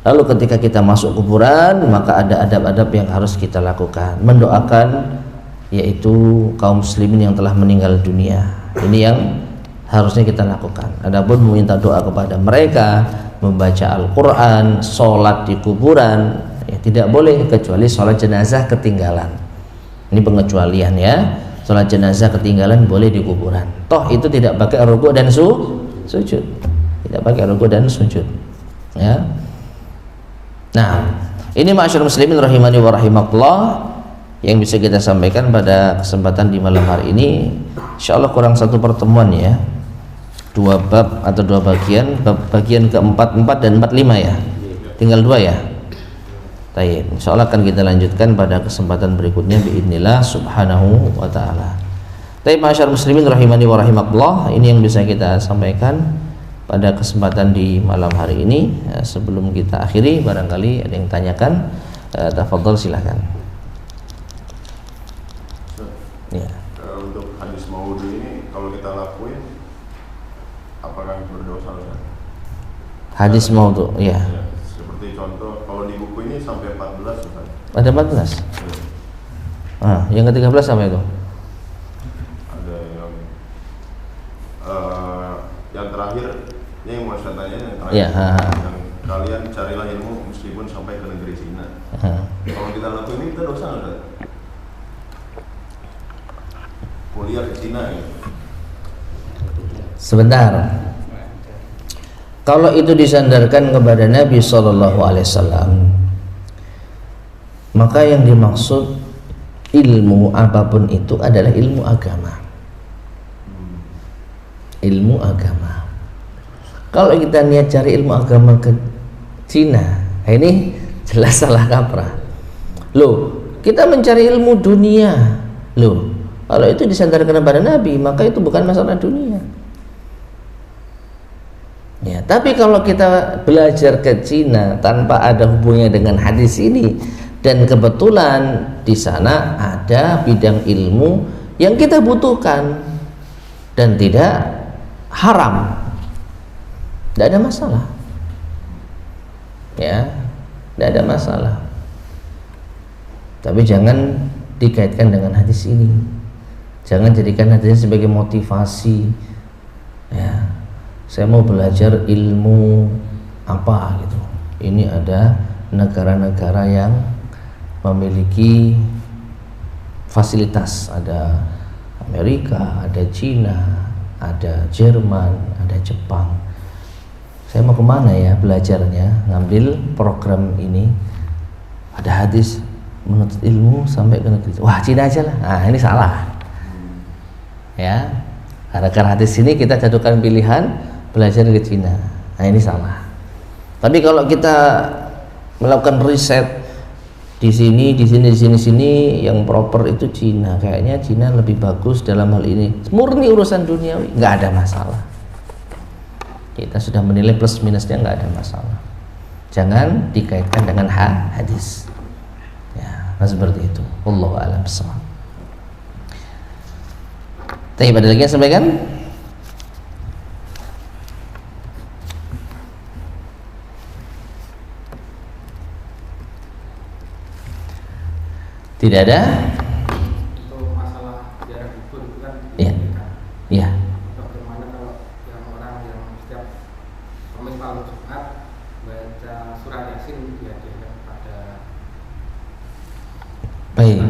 S1: Lalu ketika kita masuk kuburan, maka ada adab-adab yang harus kita lakukan. Mendoakan yaitu kaum muslimin yang telah meninggal dunia. Ini yang harusnya kita lakukan. Adapun meminta doa kepada mereka, membaca Al-Quran, sholat di kuburan, ya tidak boleh kecuali sholat jenazah ketinggalan. Ini pengecualian ya. Sholat jenazah ketinggalan boleh di kuburan. Toh itu tidak pakai rukuk dan sujud. Tidak pakai rukuk dan sujud. Ya. Nah, ini ma'asyar muslimin rahimani wa rahimakumullah yang bisa kita sampaikan pada kesempatan di malam hari ini. Insyaallah kurang satu pertemuan ya. Dua bab atau dua bagian, bagian keempat, 4 dan 45 ya. Tinggal 2 ya. Baik, insyaallah akan kita lanjutkan pada kesempatan berikutnya biidznillah subhanahu wa ta'ala. Baik, ma'asyar muslimin rahimani wa rahimakumullah, ini yang bisa kita sampaikan pada kesempatan di malam hari ini. Ya, sebelum kita akhiri, barangkali ada yang tanyakan, tafadhol silakan. Ya.
S2: Untuk hadis maudhu ini kalau kita lakuin apakah berdosa?
S1: Hadis maudhu, ya.
S2: Seperti contoh kalau di buku ini sampai 14 Ustaz.
S1: Ada 14. Ah, yang ke-13 apa itu?
S2: Ada yang terakhir, ini yang mau saya tanya yang terakhir.
S1: Ya,
S2: yang kalian carilah ilmu meskipun sampai ke negeri Cina. Kalau kita lakuin ini kita dosa nggak? Kuliah ke Cina ya.
S1: Sebentar. Kalau itu disandarkan kepada Nabi SAW, maka yang dimaksud ilmu apapun itu adalah ilmu agama. Ilmu agama. Kalau kita niat cari ilmu agama ke Cina, ini jelas salah kaprah. Loh, kita mencari ilmu dunia. Loh, kalau itu disandarkan kepada Nabi, maka itu bukan masalah dunia. Ya, tapi kalau kita belajar ke Cina tanpa ada hubungannya dengan hadis ini, dan kebetulan di sana ada bidang ilmu yang kita butuhkan dan tidak haram, tidak ada masalah. Ya, tidak ada masalah. Tapi jangan dikaitkan dengan hadis ini. Jangan jadikan hadisnya sebagai motivasi. Ya, saya mau belajar ilmu apa gitu. Ini ada negara-negara yang memiliki fasilitas, ada Amerika, ada Cina, ada Jerman, ada Jepang. Saya mau kemana ya belajarnya, ngambil program ini, ada hadis menuntut ilmu sampai ke negeri, wah Cina aja lah. Nah, ini salah ya, karena hadis ini kita jatuhkan pilihan belajar ke Cina. Nah, ini salah. Tapi kalau kita melakukan riset di sini yang proper itu Cina, kayaknya Cina lebih bagus dalam hal ini, murni urusan duniawi, nggak ada masalah. Kita sudah menilai plus minusnya, nggak ada masalah. Jangan dikaitkan dengan hadis. Ya, nah seperti itu. Wallahu a'lam bishawab. Tapi ada lagi yang sampaikan? Tidak ada?
S3: Untuk masalah ziarah kubur itu kan
S1: Iya. Iya.
S3: bagaimana kalau yang orang yang setiap Kamis malam Jumat baca surat Yasin dihadiahkan pada
S1: Baik.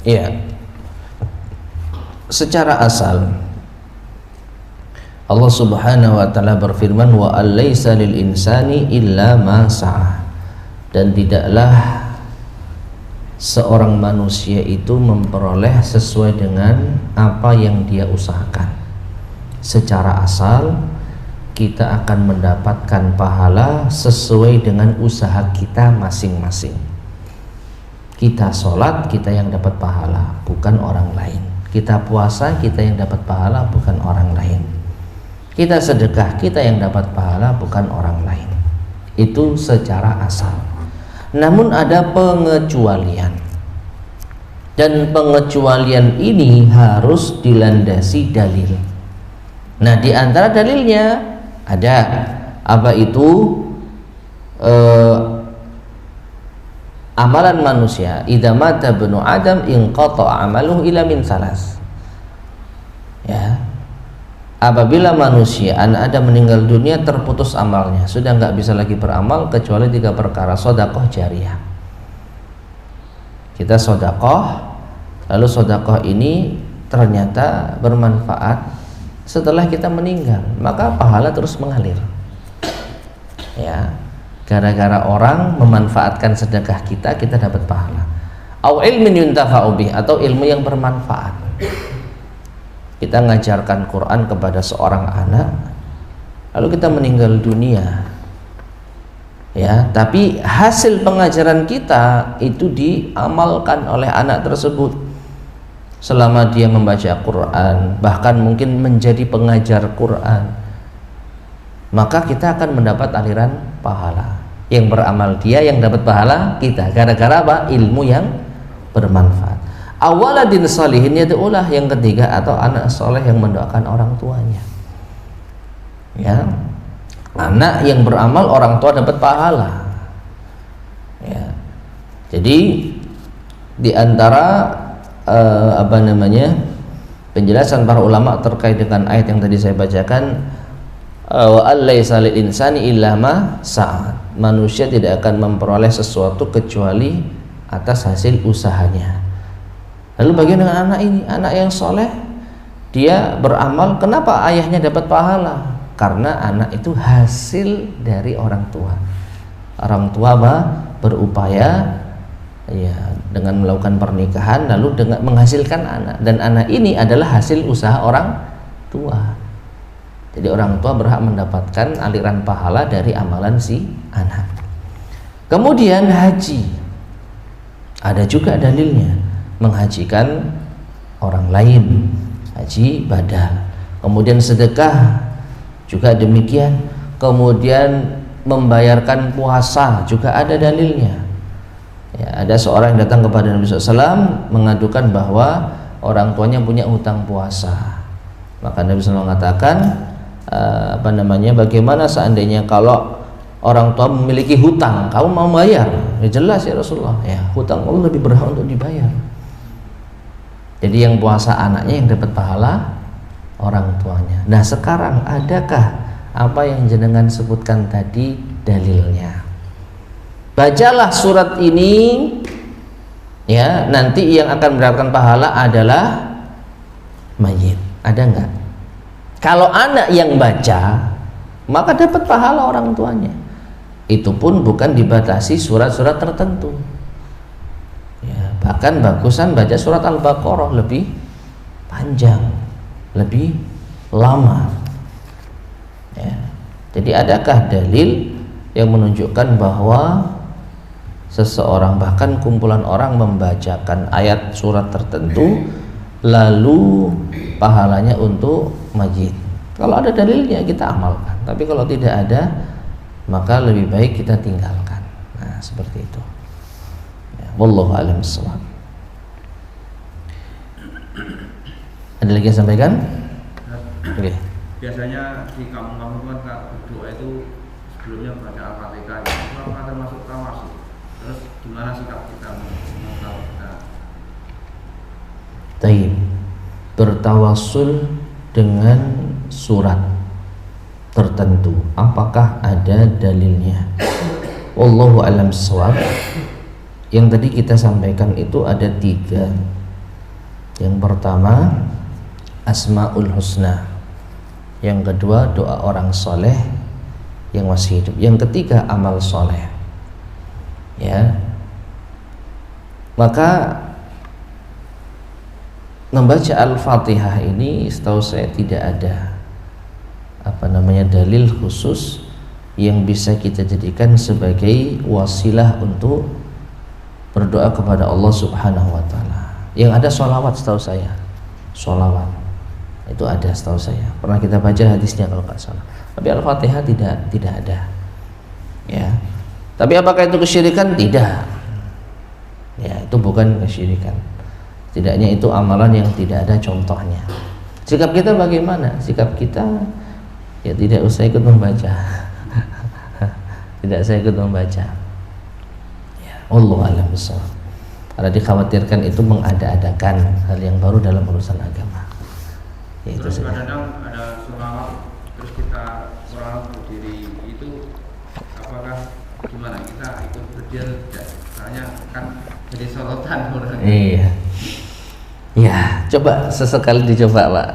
S1: Iya. Secara asal Allah Subhanahu wa taala berfirman, wa alaysa lil insani illa ma sa'a, dan tidaklah seorang manusia itu memperoleh sesuai dengan apa yang dia usahakan. Secara asal kita akan mendapatkan pahala sesuai dengan usaha kita masing-masing. Kita sholat, kita yang dapat pahala, bukan orang lain. Kita puasa, kita yang dapat pahala, bukan orang lain. Kita sedekah, kita yang dapat pahala, bukan orang lain. Itu secara asal. Namun ada pengecualian, dan pengecualian ini harus dilandasi dalil. Nah, di antara dalilnya ada apa itu? Amalan manusia, idza mata ibnu adam inqata amaluhu ila min salas. Ya. Apabila manusia anak Adam meninggal dunia, terputus amalnya, sudah nggak bisa lagi beramal kecuali 3 perkara. Sedekah jariyah. Kita sedekah, lalu sedekah ini ternyata bermanfaat setelah kita meninggal, maka pahala terus mengalir. Ya, gara-gara orang memanfaatkan sedekah kita, kita dapat pahala. Au ilmin yuntafa'u bih, atau ilmu yang bermanfaat. Kita ngajarkan Quran kepada seorang anak, lalu kita meninggal dunia, ya, tapi hasil pengajaran kita itu diamalkan oleh anak tersebut selama dia membaca Quran, bahkan mungkin menjadi pengajar Quran, maka kita akan mendapat aliran pahala. Yang beramal dia, yang dapat pahala kita, gara-gara apa? Ilmu yang bermanfaat. Awaladin salihin yad'ulah, yang ketiga, atau anak soleh yang mendoakan orang tuanya. Ya, anak yang beramal, orang tua dapat pahala. Ya, jadi di antara penjelasan para ulama terkait dengan ayat yang tadi saya bacakan, wa allaisa lil insani illa ma sa'a, manusia tidak akan memperoleh sesuatu kecuali atas hasil usahanya. Lalu bagaimana dengan anak ini? Anak yang soleh, dia beramal, kenapa ayahnya dapat pahala? Karena anak itu hasil dari orang tua. Orang tua berupaya, ya, dengan melakukan pernikahan, lalu dengan menghasilkan anak, dan anak ini adalah hasil usaha orang tua. Jadi orang tua berhak mendapatkan aliran pahala dari amalan si anak. Kemudian haji, ada juga dalilnya, menghajikan orang lain, haji badal. Kemudian sedekah juga demikian. Kemudian membayarkan puasa juga ada dalilnya. Ya, ada seorang yang datang kepada Nabi SAW mengadukan bahwa orang tuanya punya hutang puasa. Maka Nabi SAW mengatakan, bagaimana seandainya kalau orang tua memiliki hutang, kamu mau bayar? Ya jelas ya Rasulullah, ya, hutang Allah lebih berhak untuk dibayar. Jadi yang puasa anaknya, yang dapat pahala orang tuanya. Nah, sekarang adakah apa yang jenengan sebutkan tadi dalilnya? Bacalah surat ini, ya, nanti yang akan mendapatkan pahala adalah mayit. Ada enggak? Kalau anak yang baca, maka dapat pahala orang tuanya. Itu pun bukan dibatasi surat-surat tertentu. Ya, bahkan bagusan baca surat Al-Baqarah, lebih panjang, lebih lama. Ya. Jadi adakah dalil yang menunjukkan bahwa seseorang, bahkan kumpulan orang, membacakan ayat surat tertentu lalu pahalanya untuk mayit? Kalau ada dalilnya kita amalkan, tapi kalau tidak ada maka lebih baik kita tinggalkan. Nah, seperti itu. Wallahu a'lam bishawab. Ada lagi yang sampaikan? Oke.
S3: Biasanya di kampung-kampung kan berdoa itu sebelumnya baca Al-Fatihah. Itu apa termasuk tawasul? Terus gimana sikap kita mengetahui?
S1: Taib. Bertawasul dengan surat tertentu, apakah ada dalilnya? Wallahu a'lam bishawab. Yang tadi kita sampaikan itu ada 3. Yang pertama Asmaul Husna, yang kedua doa orang soleh yang masih hidup, yang ketiga amal soleh. Ya, Maka membaca Al-Fatihah ini setahu saya tidak ada dalil khusus yang bisa kita jadikan sebagai wasilah untuk berdoa kepada Allah Subhanahu wa taala. Yang ada sholawat setahu saya. Sholawat itu ada setahu saya. Pernah kita baca hadisnya kalau nggak salah. Tapi Al-Fatihah tidak ada. Ya. Tapi apakah itu kesyirikan? Tidak. Ya, itu bukan kesyirikan. Setidaknya itu amalan yang tidak ada contohnya. Sikap kita bagaimana? Sikap kita ya tidak usah ikut membaca. Tidak usah ikut membaca. Ya, wallahu a'lam bishawab. Karena dikhawatirkan itu mengada-adakan hal yang baru dalam urusan agama. Ya, itu
S3: terus
S1: saja.
S3: kadang ada sholawat terus kita sholat berdiri itu apakah gimana kita ikut berdiri tidak? Soalnya kan jadi sorotan orang.
S1: Iya. Ya, coba sesekali dicoba, Pak.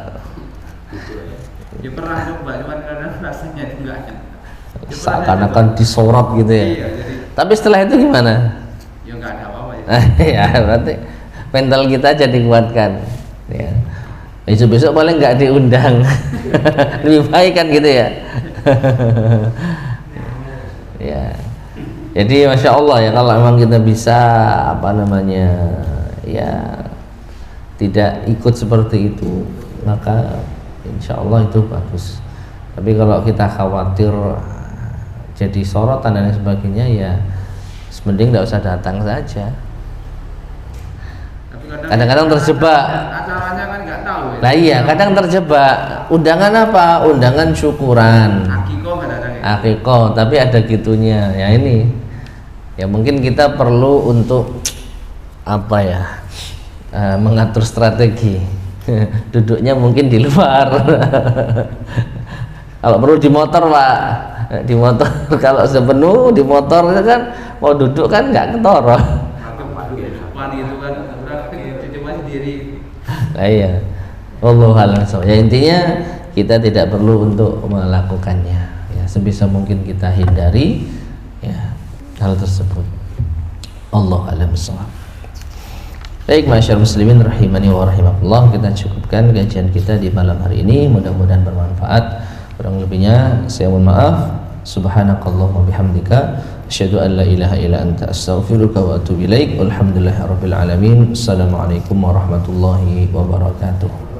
S3: Ya pernah coba, cuman kadang rasanya itu enggak enak. Ya,
S1: Seakan-akan disorot gitu ya.
S3: Iya, jadi
S1: Tapi setelah itu gimana?
S3: ya enggak ada apa-apa ya.
S1: Ya, berarti mental kita jadi kuatkan. Ya. Besok-besok paling nggak diundang. Lebih baik kan gitu ya. Ya. Jadi masya Allah ya, kalau memang kita bisa ya tidak ikut seperti itu, maka insya Allah itu bagus. Tapi kalau kita khawatir jadi sorotan dan lain sebagainya, ya mending nggak usah datang saja.
S3: Tapi
S1: Kadang-kadang terjebak.
S3: Acaranya kan nggak tahu ya.
S1: Nah iya, kadang terjebak. Undangan apa? Undangan syukuran.
S3: Akikoh nggak ada kayak
S1: Akikoh, tapi ada gitunya. Ya ini, ya mungkin kita perlu untuk mengatur strategi. Duduknya mungkin di luar. Kalau perlu di motor, Pak. Di motor kalau sepenuh di motor kan mau duduk kan nggak ketoro.
S3: depan itu kan udah cuma sendiri.
S1: Nah, iya. Wallahu a'lam. Ya intinya kita tidak perlu untuk melakukannya. Ya, sebisa mungkin kita hindari ya hal tersebut. Allahu a'lam bishawab. Baik, masyaallah muslimin rahimani wa rahimakumullah, kita cukupkan kajian kita di malam hari ini, mudah-mudahan bermanfaat. Kurang lebihnya saya mohon maaf. Subhanakallahumma bihamdika asyhadu an la ilaha illa anta astaghfiruka wa atubu ilaik. Walhamdulillahirabbil alamin. Assalamualaikum warahmatullahi wabarakatuh.